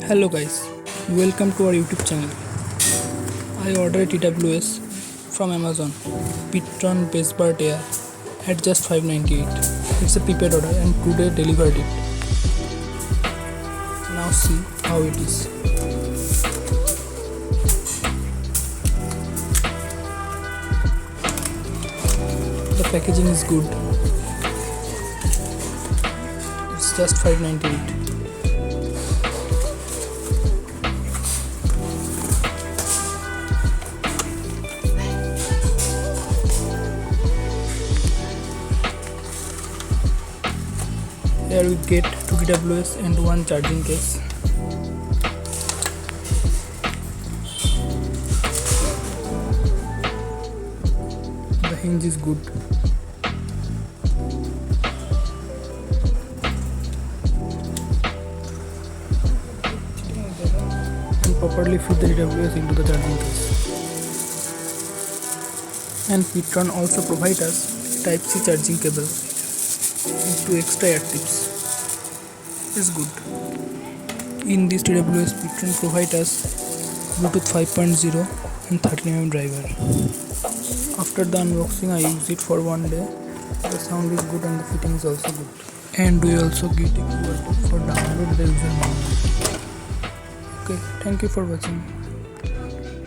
Hello guys, welcome to our YouTube channel. I ordered a TWS from Amazon Ptron bassbud air at just $5.98. It's a prepaid order and today delivered it. Now see how it is. The packaging is good. It's just $5.98. Here we get 2 TWS and 1 charging case. The hinge is good. And properly fit the TWS into the charging case. And Ptron also provides us Type-C charging cable into extra air tips. Is good. In this TWS, Ptron provides us Bluetooth 5.0 and 13mm driver. After the unboxing, I used it for one day. The sound is good and the fitting is also good. And we also get a QR code for download the user manual. Okay, thank you for watching.